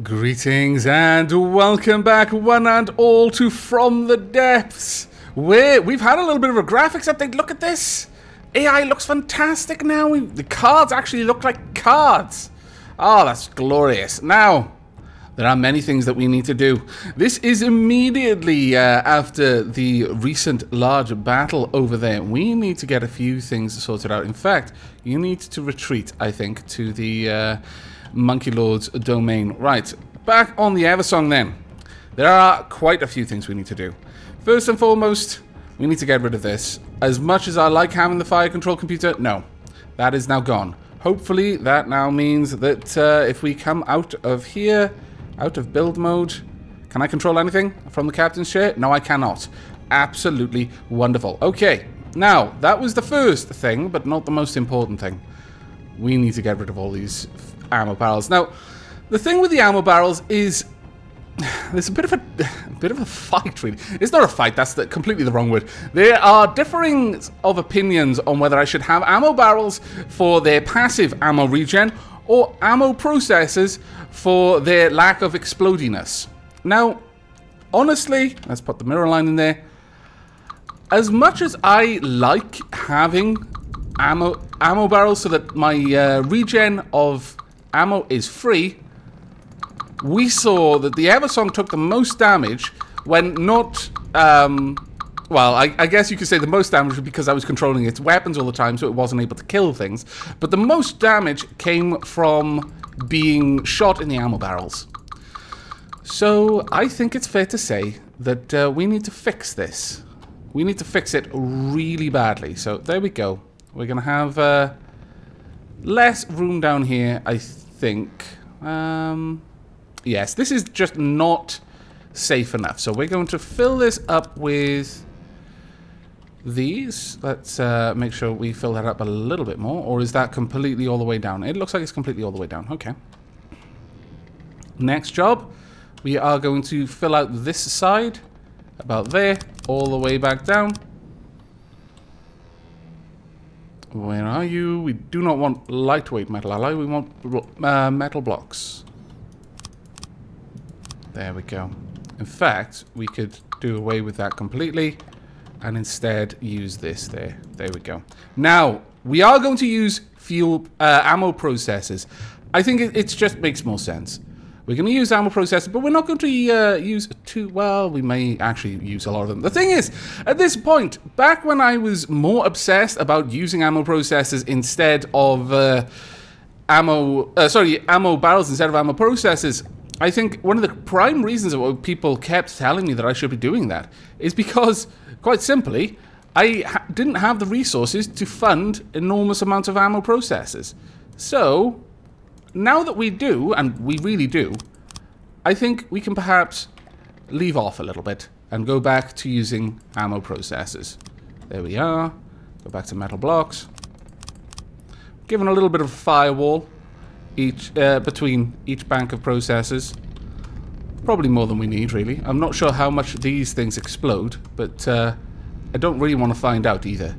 Greetings and welcome back, one and all, to From the Depths, where we've had a little bit of a graphics update. Look at this. AI looks fantastic now. The cards actually look like cards. Oh, that's glorious. Now, there are many things that we need to do. This is immediately after the recent large battle over there. We need to get a few things sorted out. In fact, you need to retreat, I think, to the Monkey Lord's domain. Right, back on the Eversong then. There are quite a few things we need to do. First and foremost, we need to get rid of this. As much as I like having the fire control computer, no. That is now gone. Hopefully, that now means that if we come out of here, out of build mode, can I control anything from the captain's chair? No, I cannot. Absolutely wonderful. Okay, now, that was the first thing, but not the most important thing. We need to get rid of all these ammo barrels. Now, the thing with the ammo barrels is there's a bit of a fight, really. It's not a fight, that's completely the wrong word. There are differing of opinions on whether I should have ammo barrels for their passive ammo regen or ammo processors for their lack of explodiness. Now, honestly, let's put the mirror line in there. As much as I like having ammo barrels so that my regen of ammo is free, we saw that the Eversong took the most damage when not, well, I guess you could say the most damage because I was controlling its weapons all the time, so it wasn't able to kill things. But the most damage came from being shot in the ammo barrels. So I think it's fair to say that we need to fix this. We need to fix it really badly. So there we go. We're going to have less room down here, I think. Yes, this is just not safe enough. So we're going to fill this up with these. Let's make sure we fill that up a little bit more. Or is that completely all the way down? It looks like it's completely all the way down. Okay. Next job, we are going to fill out this side about there, all the way back down. Where are you? We do not want lightweight metal alloy. We want metal blocks. There we go. In fact, we could do away with that completely and instead use this there. There we go. Now, we are going to use fuel ammo processors. I think it just makes more sense. We're going to use ammo processors, but we're not going to use too... Well, we may actually use a lot of them. The thing is, at this point, back when I was more obsessed about using ammo processors instead of ammo barrels instead of ammo processors, I think one of the prime reasons why people kept telling me that I should be doing that is because, quite simply, I didn't have the resources to fund enormous amounts of ammo processors. So, now that we do, and we really do, I think we can perhaps leave off a little bit and go back to using ammo processors. There we are. Go back to metal blocks. Given a little bit of a firewall between each bank of processors. Probably more than we need, really. I'm not sure how much these things explode, but I don't really want to find out either.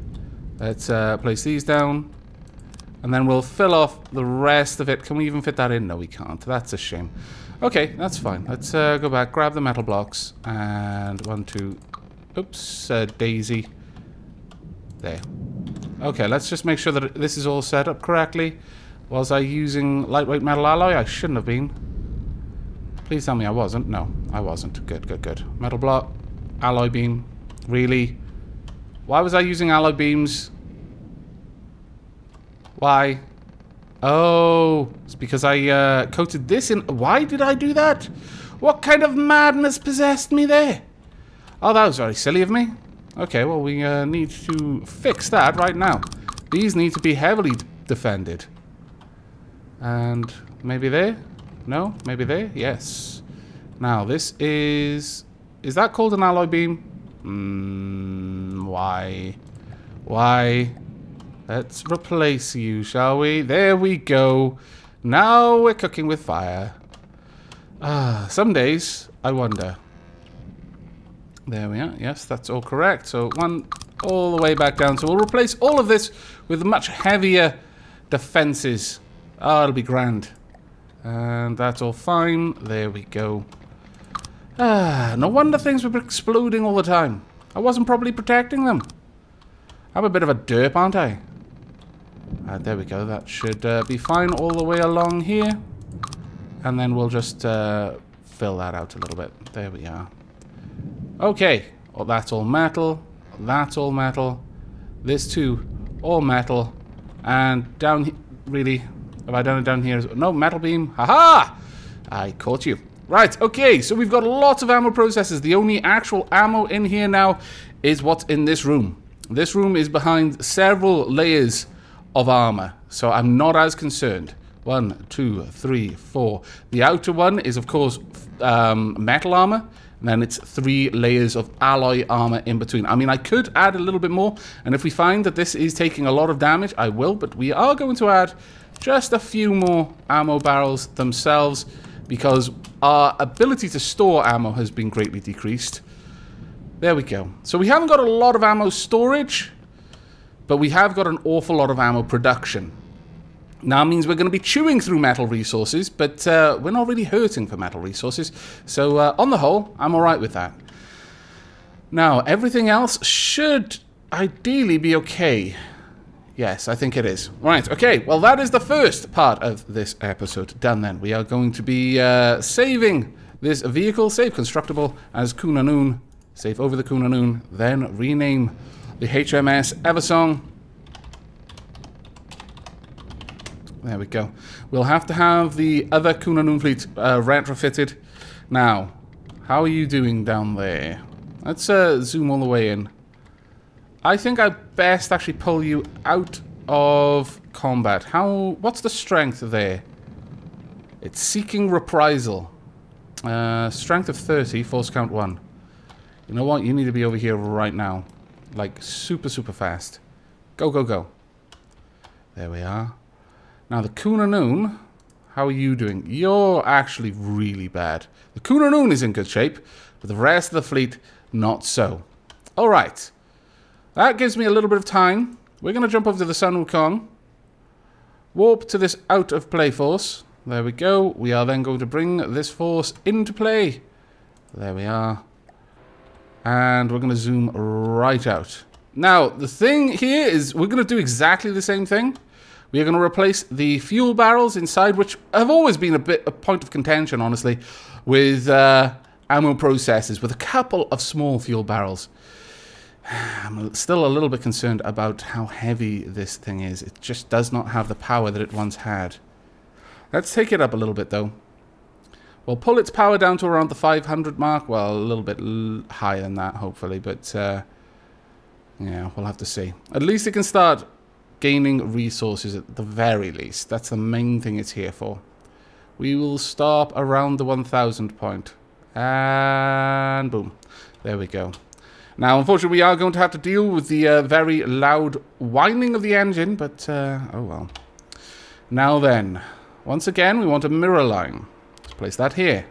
Let's place these down. And then we'll fill off the rest of it. Can we even fit that in? No, we can't. That's a shame. Okay, that's fine. Let's go back, grab the metal blocks, and 1, 2... Oops, daisy. There. Okay, let's just make sure that this is all set up correctly. Was I using lightweight metal alloy? I shouldn't have been. Please tell me I wasn't. No, I wasn't. Good, good, good. Metal block, alloy beam. Really? Why was I using alloy beams? Why? Oh, it's because I coated this in. Why did I do that? What kind of madness possessed me there? Oh, that was very silly of me. Okay, well, we need to fix that right now. These need to be heavily defended. And maybe there? No? Maybe there? Yes. Now, this is... Is that called an alloy beam? Why? Why? Let's replace you, shall we? There we go. Now we're cooking with fire. Some days, I wonder. There we are. Yes, that's all correct. So one all the way back down. So we'll replace all of this with much heavier defenses. Oh, it'll be grand. And that's all fine. There we go. Ah, no wonder things were exploding all the time. I wasn't probably protecting them. I'm a bit of a derp, aren't I? There we go. That should be fine all the way along here. And then we'll just fill that out a little bit. There we are. Okay. Well, that's all metal. That's all metal. This too, all metal. And down here, really, have I done it down here? No, metal beam. Haha! I caught you. Right, okay, so we've got lots of ammo processors. The only actual ammo in here now is what's in this room. This room is behind several layers of armor, so I'm not as concerned. 1, 2, 3, 4. The outer one is, of course, metal armor. And then it's 3 layers of alloy armor in between. I mean, I could add a little bit more. And if we find that this is taking a lot of damage, I will. But we are going to add just a few more ammo barrels themselves, because our ability to store ammo has been greatly decreased. There we go. So we haven't got a lot of ammo storage, but we have got an awful lot of ammo production. Now, it means we're going to be chewing through metal resources, but we're not really hurting for metal resources. So, on the whole, I'm alright with that. Now, everything else should ideally be okay. Yes, I think it is. Right, okay. Well, that is the first part of this episode done then. We are going to be saving this vehicle, save constructible as Kunanoon, save over the Kunanoon, then rename the HMS Eversong. There we go. We'll have to have the other Kunanoon fleet retrofitted. Now, how are you doing down there? Let's zoom all the way in. I think I'd best actually pull you out of combat. What's the strength there? It's seeking reprisal. Strength of 30, force count 1. You know what? You need to be over here right now. Like, super, super fast. Go, go, go. There we are. Now, the Kunanoon, how are you doing? You're actually really bad. The Kunanoon is in good shape, but the rest of the fleet, not so. Alright. That gives me a little bit of time. We're going to jump over to the Sunuk Kong. Warp to this out-of-play force. There we go. We are then going to bring this force into play. There we are. And we're going to zoom right out. Now, the thing here is we're going to do exactly the same thing. We are going to replace the fuel barrels inside, which have always been a point of contention, honestly, with ammo processors, with a couple of small fuel barrels. I'm still a little bit concerned about how heavy this thing is. It just does not have the power that it once had. Let's take it up a little bit, though. We'll pull its power down to around the 500 mark. Well, a little bit higher than that, hopefully. But, yeah, we'll have to see. At least it can start gaining resources at the very least. That's the main thing it's here for. We will stop around the 1000 point. And boom. There we go. Now, unfortunately, we are going to have to deal with the very loud whining of the engine, but, oh well. Now then, once again, we want a mirror line. Let's place that here.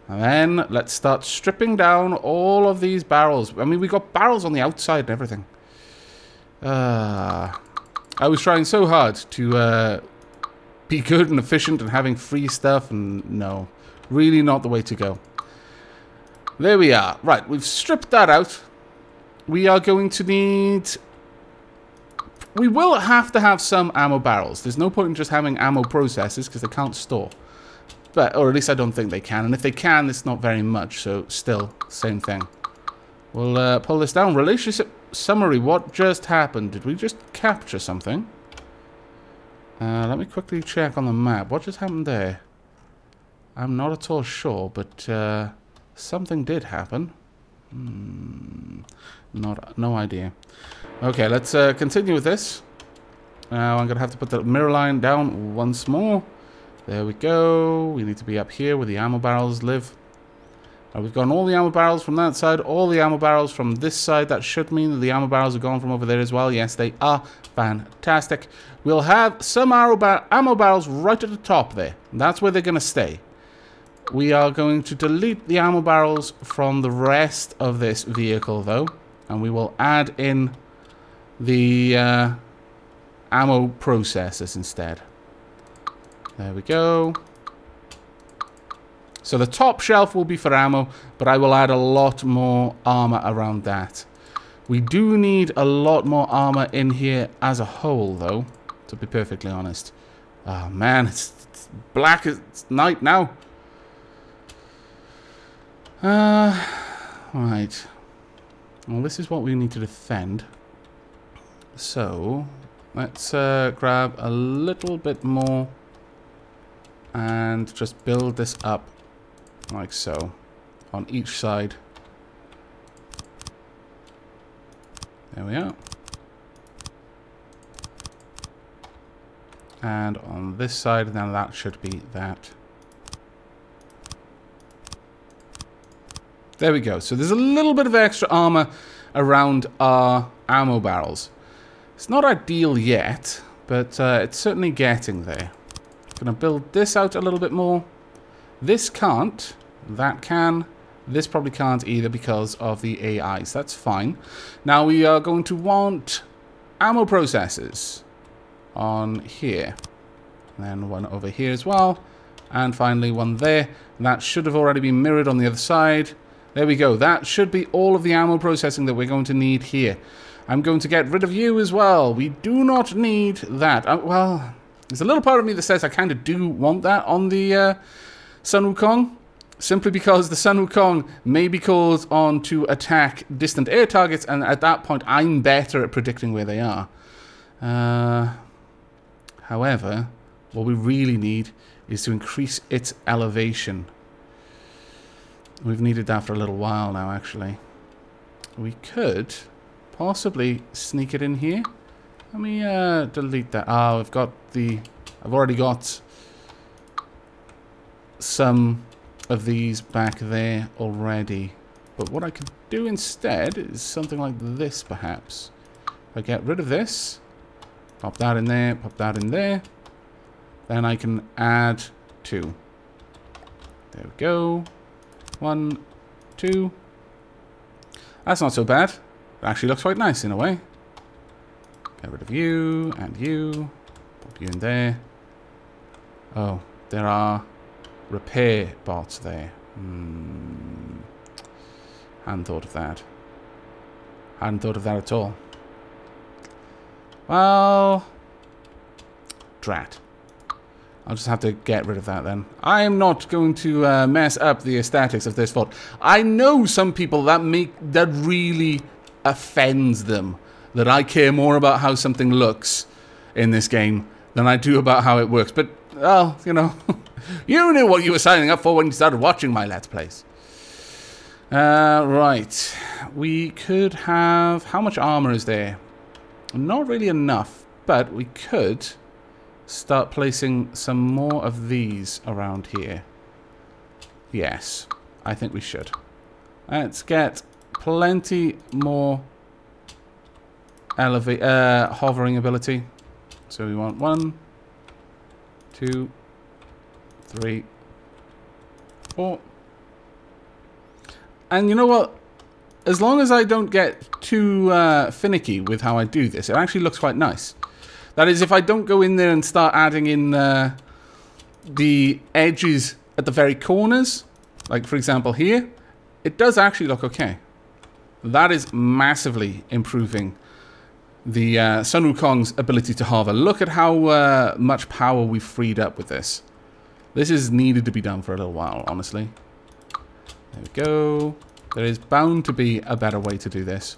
And then, let's start stripping down all of these barrels. I mean, we've got barrels on the outside and everything. I was trying so hard to be good and efficient and having free stuff, and no, really not the way to go. There we are. Right, we've stripped that out. We are going to need... We will have to have some ammo barrels. There's no point in just having ammo processors because they can't store. But, or at least I don't think they can. And if they can, it's not very much. So, still, same thing. We'll pull this down. Relationship summary. What just happened? Did we just capture something? Let me quickly check on the map. What just happened there? I'm not at all sure, but something did happen. No idea. Okay, let's continue with this. Now I'm gonna have to put the mirror line down once more. There we go. We need to be up here where the ammo barrels live. Now we've gotten all the ammo barrels from that side, all the ammo barrels from this side. That should mean that the ammo barrels are gone from over there as well. Yes, they are fantastic. We'll have some ammo barrels right at the top there. That's where they're gonna stay. We are going to delete the ammo barrels from the rest of this vehicle, though. And we will add in the ammo processors instead. There we go. So the top shelf will be for ammo, but I will add a lot more armor around that. We do need a lot more armor in here as a whole, though, to be perfectly honest. Oh, man, it's black. It's night now. Right. Well, this is what we need to defend. So, let's grab a little bit more and just build this up like so on each side. There we are. And on this side, now that should be that. There we go. So there's a little bit of extra armor around our ammo barrels. It's not ideal yet, but it's certainly getting there. Gonna build this out a little bit more. This can't. That can. This probably can't either because of the AIs. That's fine. Now we are going to want ammo processors on here. And then one over here as well. And finally one there. That should have already been mirrored on the other side. There we go. That should be all of the ammo processing that we're going to need here. I'm going to get rid of you as well. We do not need that. Well, there's a little part of me that says I kind of do want that on the Sunuk Kong. Simply because the Sunuk Kong may be called on to attack distant air targets. And at that point, I'm better at predicting where they are. However, what we really need is to increase its elevation. We've needed that for a little while now, actually. We could possibly sneak it in here. Let me delete that. Oh, I've already got some of these back there already. But what I could do instead is something like this, perhaps. If I get rid of this, pop that in there, pop that in there. Then I can add 2. There we go. 1, 2. That's not so bad. It actually looks quite nice in a way. Get rid of you and you. Pop you in there. Oh, there are repair bots there. Hadn't thought of that. Hadn't thought of that at all. Well, drat. I'll just have to get rid of that then. I am not going to mess up the aesthetics of this fort. I know some people that really offends them. That I care more about how something looks in this game than I do about how it works. But, well, you know, you knew what you were signing up for when you started watching my Let's Plays. Right. We could have... How much armor is there? Not really enough, but we could start placing some more of these around here. Yes, I think we should. Let's get plenty more hovering ability. So we want 1, 2, 3, 4. And you know what? As long as I don't get too finicky with how I do this, it actually looks quite nice. That is, if I don't go in there and start adding in the edges at the very corners, like for example here, it does actually look okay. That is massively improving the Sunuk Kong's ability to hover. Look at how much power we've freed up with this. This is needed to be done for a little while, honestly. There we go. There is bound to be a better way to do this.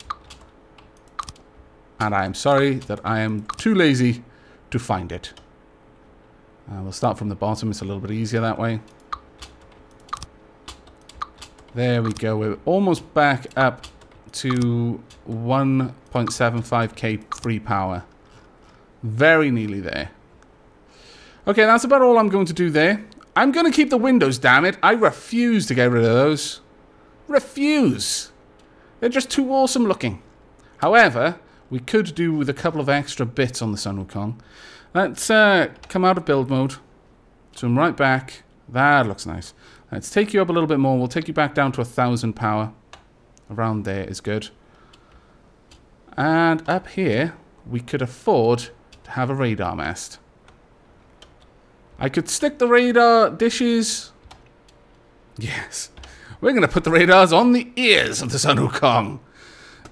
And I am sorry that I am too lazy to find it. We'll start from the bottom. It's a little bit easier that way. There we go. We're almost back up to 1.75k free power. Very nearly there. Okay, that's about all I'm going to do there. I'm going to keep the windows, damn it. I refuse to get rid of those. Refuse. They're just too awesome looking. However, we could do with a couple of extra bits on the Sunuk Kong. Let's come out of build mode. Zoom right back. That looks nice. Let's take you up a little bit more. We'll take you back down to 1,000 power. Around there is good. And up here, we could afford to have a radar mast. I could stick the radar dishes Yes. We're going to put the radars on the ears of the Sunuk Kong.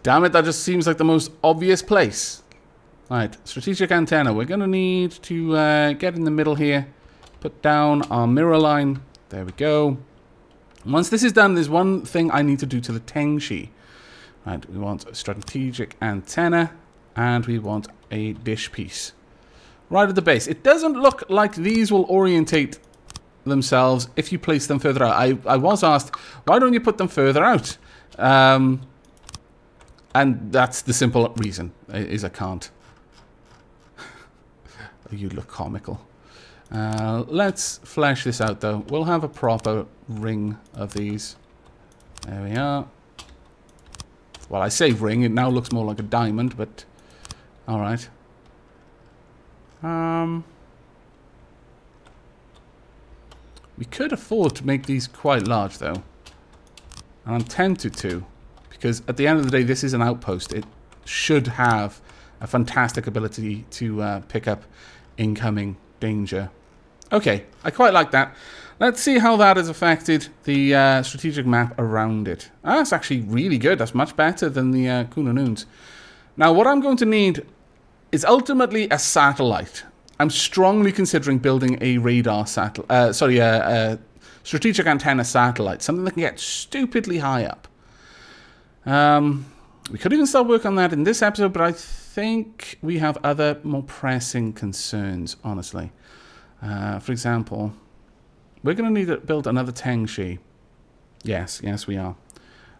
Damn it, that just seems like the most obvious place. Right, strategic antenna. We're going to need to get in the middle here. Put down our mirror line. There we go. Once this is done, there's one thing I need to do to the Tangi. Right, we want a strategic antenna. And we want a dish piece. Right at the base. It doesn't look like these will orientate themselves if you place them further out. I was asked, why don't you put them further out? And that's the simple reason, is I can't. You look comical. Let's flesh this out, though. We'll have a proper ring of these. There we are. Well, I say ring. It now looks more like a diamond, but... Alright. We could afford to make these quite large, though. And I'm tempted to. Because at the end of the day, this is an outpost. It should have a fantastic ability to pick up incoming danger. Okay, I quite like that. Let's see how that has affected the strategic map around it. Ah, that's actually really good. That's much better than the Kunonuns. Now, what I'm going to need is ultimately a satellite. I'm strongly considering building a radar satellite. A strategic antenna satellite. Something that can get stupidly high up. We could even start work on that in this episode, but I think we have other more pressing concerns, honestly. For example, we're going to need to build another Tangi. Yes, we are.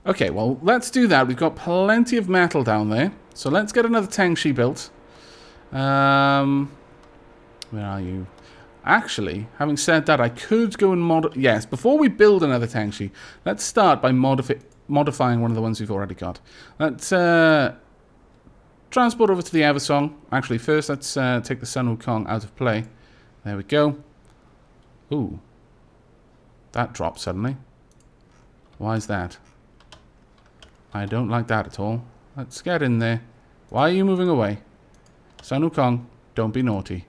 Okay, well, let's do that. We've got plenty of metal down there. So let's get another Tangi built. Where are you? Actually, having said that, I could go and yes, before we build another Tangi, let's start by modifying one of the ones we've already got. Let's transport over to the Eversong. Actually, first let's take the Sunuk Kong out of play. There we go. Ooh. That dropped suddenly. Why is that? I don't like that at all. Let's get in there. Why are you moving away? Sunuk Kong, don't be naughty.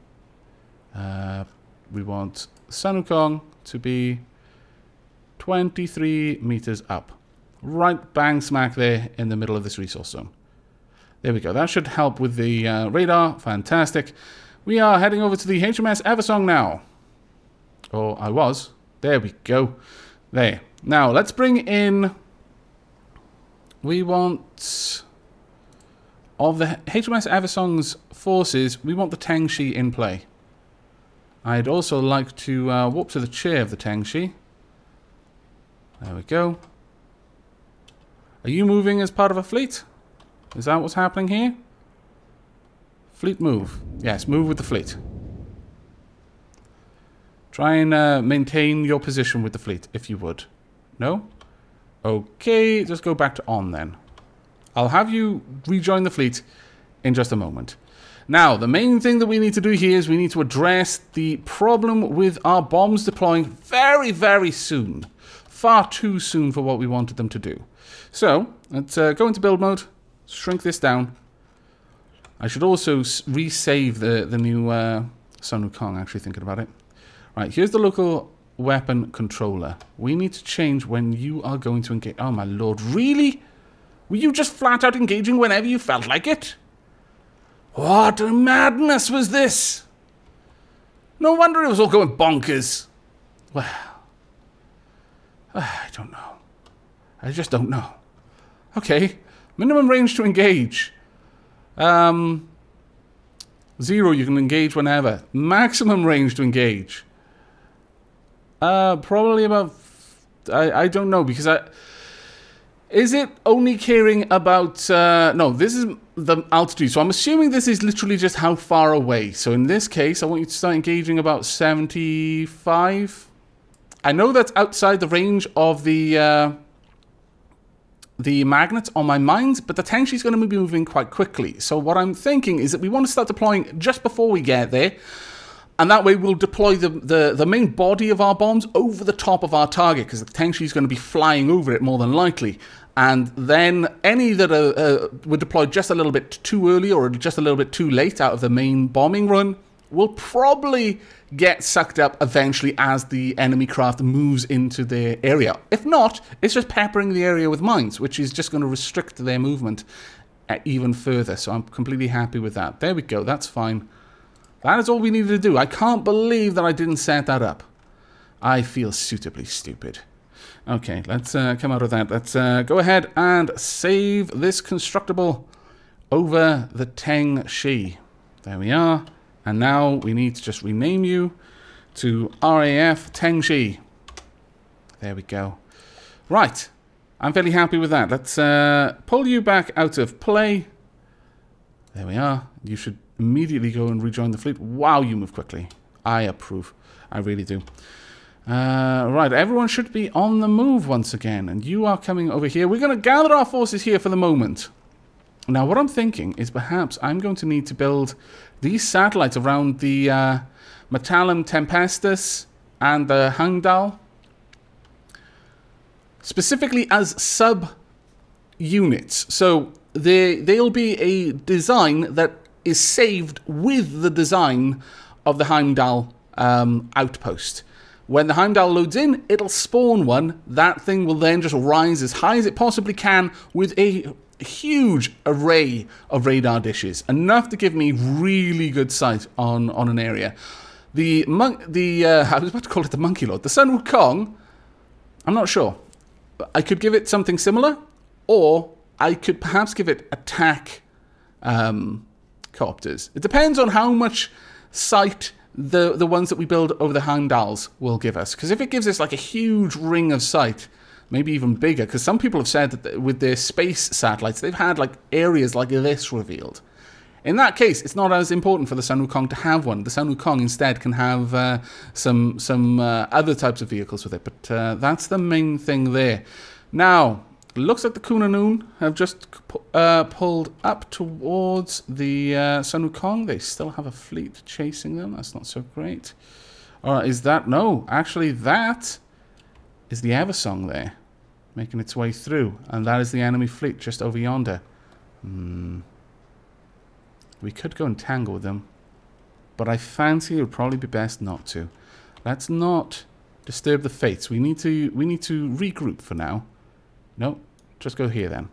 We want Sunuk Kong to be 23 meters up. Right bang smack there in the middle of this resource zone. There we go. That should help with the radar. Fantastic. We are heading over to the HMS Eversong now. Or I was. There we go. There. Now, let's bring in... We want... Of the HMS Eversong's forces, we want the Tangi in play. I'd also like to warp to the chair of the Tangi. There we go. Are you moving as part of a fleet? Is that what's happening here? Fleet move. Yes, move with the fleet. Try and maintain your position with the fleet, if you would. No? Okay, just go back to on then. I'll have you rejoin the fleet in just a moment. Now, the main thing that we need to do here is we need to address the problem with our bombs deploying very, very soon. Far too soon for what we wanted them to do. So, let's go into build mode, shrink this down. I should also resave the new Sunuk Kong, actually thinking about it. Right, here's the local weapon controller. We need to change when you are going to engage. Oh my lord, really? Were you just flat out engaging whenever you felt like it? What a madness was this? No wonder it was all going bonkers. Well, I don't know. I just don't know. Okay, minimum range to engage. 0, you can engage whenever. Maximum range to engage. Probably about... I don't know, because is it only caring about... no, this is the altitude. So I'm assuming this is literally just how far away. So in this case, I want you to start engaging about 75. I know that's outside the range of the magnets on my mines, but the Tangi is going to be moving quite quickly. So what I'm thinking is that we want to start deploying just before we get there. And that way we'll deploy the main body of our bombs over the top of our target, because the Tangi is going to be flying over it more than likely. And then any that were deployed just a little bit too early or just a little bit too late out of the main bombing run will probably get sucked up eventually as the enemy craft moves into their area. If not, it's just peppering the area with mines, which is just going to restrict their movement even further. So I'm completely happy with that. There we go. That's fine. That is all we needed to do. I can't believe that I didn't set that up. I feel suitably stupid. Okay, let's come out of that. Let's go ahead and save this constructible over the Tangi. There we are. And now we need to just rename you to RAF Tangi. There we go. Right. I'm fairly happy with that. Let's pull you back out of play. There we are. You should immediately go and rejoin the fleet. Wow, you move quickly. I approve. I really do. Right, everyone should be on the move once again. And you are coming over here. We're going to gather our forces here for the moment. Now, what I'm thinking is perhaps I'm going to need to build these satellites around the Metallum Tempestus and the Hangdal, specifically as sub-units. So they'll be a design that is saved with the design of the Heimdall outpost. When the Heimdall loads in, it'll spawn one. That thing will then just rise as high as it possibly can with a huge array of radar dishes, enough to give me really good sight on an area. I was about to call it the Monkey Lord, the Sunuk Kong. I'm not sure. I could give it something similar, or I could perhaps give it attack copters. It depends on how much sight the ones that we build over the Heimdalls will give us. Because if it gives us like a huge ring of sight, maybe even bigger, because some people have said that with their space satellites, they've had like areas like this revealed. In that case, it's not as important for the Sunuk Kong to have one. The Sunuk Kong instead can have some other types of vehicles with it, but that's the main thing there. Now, it looks like the Kunanun have just pulled up towards the Sunuk Kong. They still have a fleet chasing them. That's not so great. Or is that? No, actually that is the Eversong there, making its way through. And that is the enemy fleet just over yonder. We could go and tangle with them, but I fancy it would probably be best not to. Let's not disturb the fates. We need to regroup for now. No, just go here then.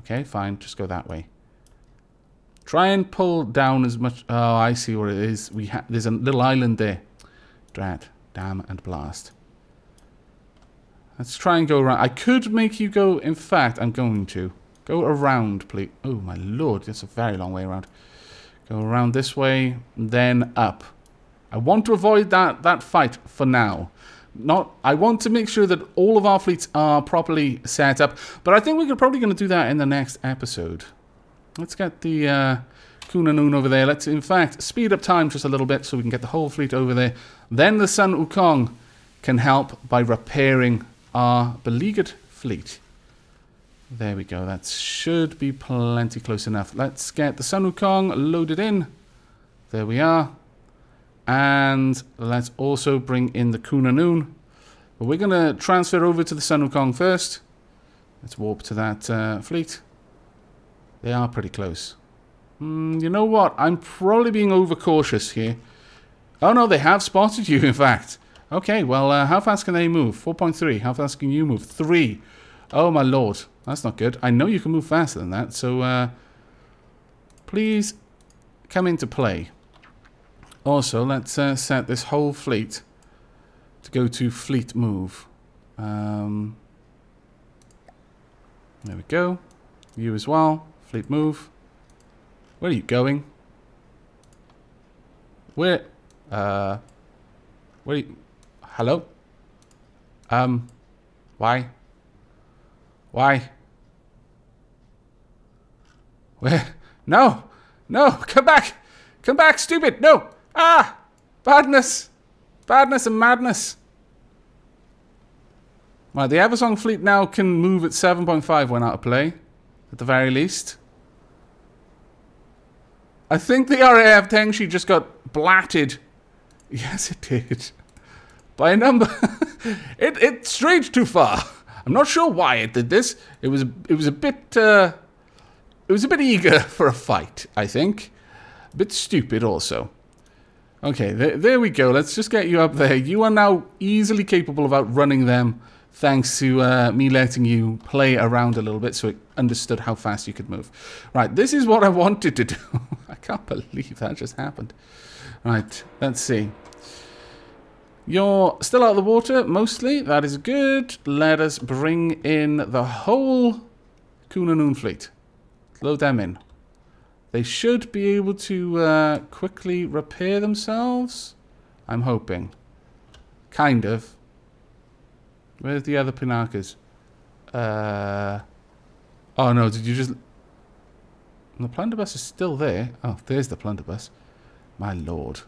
Okay, fine, just go that way. Try and pull down as much. Oh, I see what it is. There's a little island there. Drat, damn, and blast. Let's try and go around. I could make you go. In fact, I'm going to go around, please. Oh my lord, that's a very long way around. Go around this way, then up. I want to avoid that fight for now. I want to make sure that all of our fleets are properly set up, but I think we're probably going to do that in the next episode. Let's get the Kunanun over there. Let's, in fact, speed up time just a little bit so we can get the whole fleet over there. Then the Sunuk Kong can help by repairing our beleaguered fleet. There we go. That should be plenty close enough. Let's get the Sunuk Kong loaded in. There we are. And let's also bring in the Kunanun. But we're going to transfer over to the Sunuk Kong first. Let's warp to that fleet. They are pretty close. You know what? I'm probably being overcautious here. Oh no, they have spotted you, in fact. Okay, well, how fast can they move? 4.3. How fast can you move? 3. Oh my lord. That's not good. I know you can move faster than that, so please come into play. Also, let's set this whole fleet to go to fleet move. There we go. You as well. Fleet move. Where are you going? Where are you? Hello? Why? Why? Where? No! No! Come back! Come back, stupid! No! Ah! Badness! Badness and madness. Right, the Eversong fleet now can move at 7.5 when out of play. At the very least. I think the RAF Tangi just got blatted. Yes, it did. By a number. It strayed too far. I'm not sure why it did this. It was a bit eager for a fight, I think. A bit stupid also. Okay, there we go. Let's just get you up there. You are now easily capable of outrunning them, thanks to me letting you play around a little bit so it understood how fast you could move. Right, this is what I wanted to do. I can't believe that just happened. Right, let's see. You're still out of the water, mostly. That is good. Let us bring in the whole Kunanoon fleet. Load them in. They should be able to quickly repair themselves. I'm hoping. Kind of. Where's the other Pinakas? Oh no, did you just... The blunderbuss is still there. Oh, there's the blunderbuss. My lord.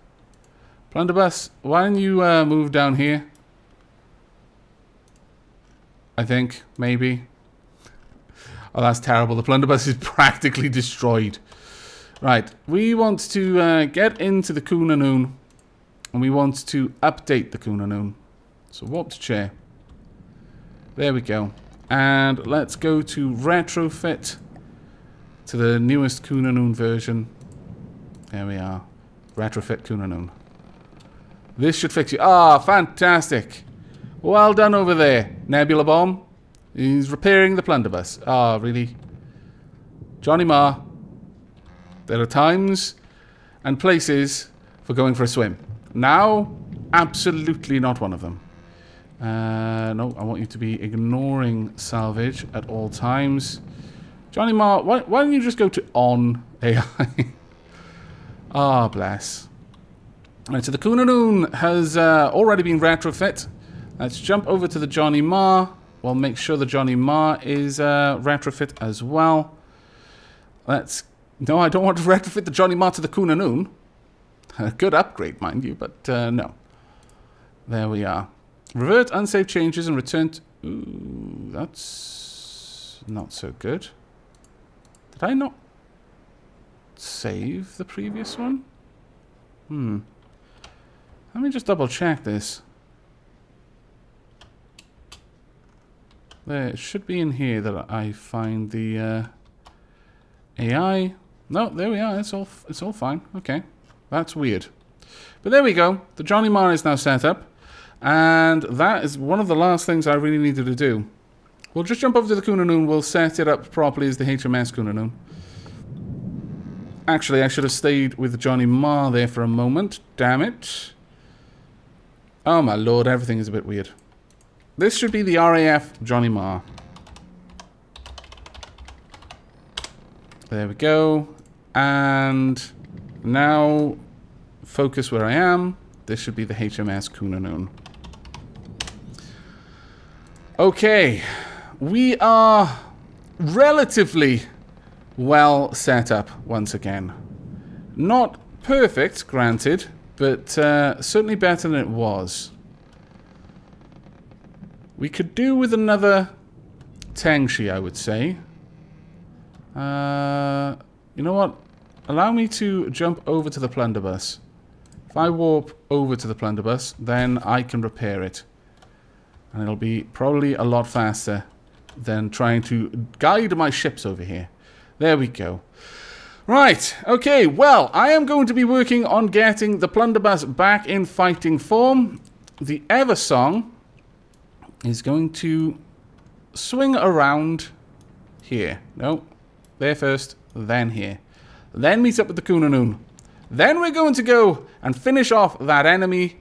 Blunderbuss, why don't you move down here? I think, maybe. Oh, that's terrible. The blunderbuss is practically destroyed. Right, we want to get into the Kunanoon, and we want to update the Kunanoon. So warp to chair. There we go. And let's go to retrofit to the newest Kunanoon version. There we are. Retrofit Kunanoon. This should fix you. Ah, fantastic. Well done over there, Nebula Bomb. He's repairing the blunderbuss. Ah, really? Johnny Marr. There are times and places for going for a swim. Now, absolutely not one of them. No, I want you to be ignoring salvage at all times. Johnny Marr, why don't you just go to on AI? Ah, bless. Right, so the Kunanoon has already been retrofit. Let's jump over to the Johnny Marr. We'll make sure the Johnny Marr is retrofit as well. Let's... No, I don't want to retrofit the Johnny Marr to the Kunanoon. A good upgrade, mind you, but no. There we are. Revert unsafe changes and return to... Ooh, that's not so good. Did I not save the previous one? Let me just double check this. There, it should be in here that I find the AI. No, there we are. It's all fine. Okay, that's weird. But there we go. The Johnny Marr is now set up, and that is one of the last things I really needed to do. We'll just jump over to the Kunanoon. We'll set it up properly as the HMS Kunanoon. Actually, I should have stayed with the Johnny Marr there for a moment. Damn it. Oh my lord, everything is a bit weird. This should be the RAF Johnny Marr. There we go. And now, focus where I am. This should be the HMS Kunanoon. Okay. We are relatively well set up once again. Not perfect, granted, but certainly better than it was. We could do with another Tangi, I would say. You know what? Allow me to jump over to the blunderbuss. If I warp over to the blunderbuss, then I can repair it. And it'll be probably a lot faster than trying to guide my ships over here. There we go. Right, okay, well, I am going to be working on getting the blunderbuss back in fighting form. The Eversong is going to swing around here. No, there first, then here. Then meet up with the Kunanoon. Then we're going to go and finish off that enemy.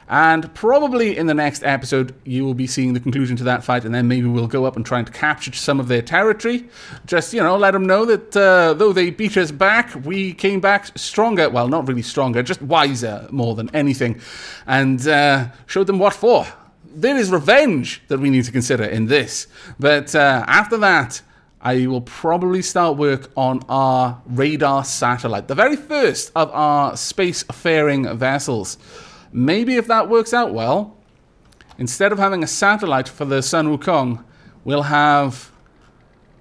And probably in the next episode, you will be seeing the conclusion to that fight. And then maybe we'll go up and try and capture some of their territory. Just, you know, let them know that though they beat us back, we came back stronger. Well, not really stronger, just wiser more than anything. And showed them what for. There is revenge that we need to consider in this. But after that, I will probably start work on our radar satellite. The very first of our space-faring vessels. Maybe if that works out well, instead of having a satellite for the Sunuk Kong, we'll have...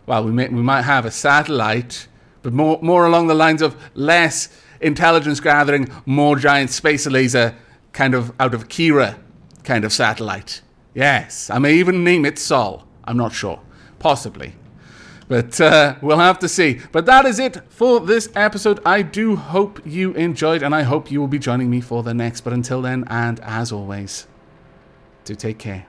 Well, we might have a satellite, but more along the lines of less intelligence gathering, more giant space laser, kind of out of Kira kind of satellite. Yes, I may even name it Sol. I'm not sure. Possibly. But we'll have to see. But that is it for this episode. I do hope you enjoyed, and I hope you will be joining me for the next. But until then, and as always, do take care.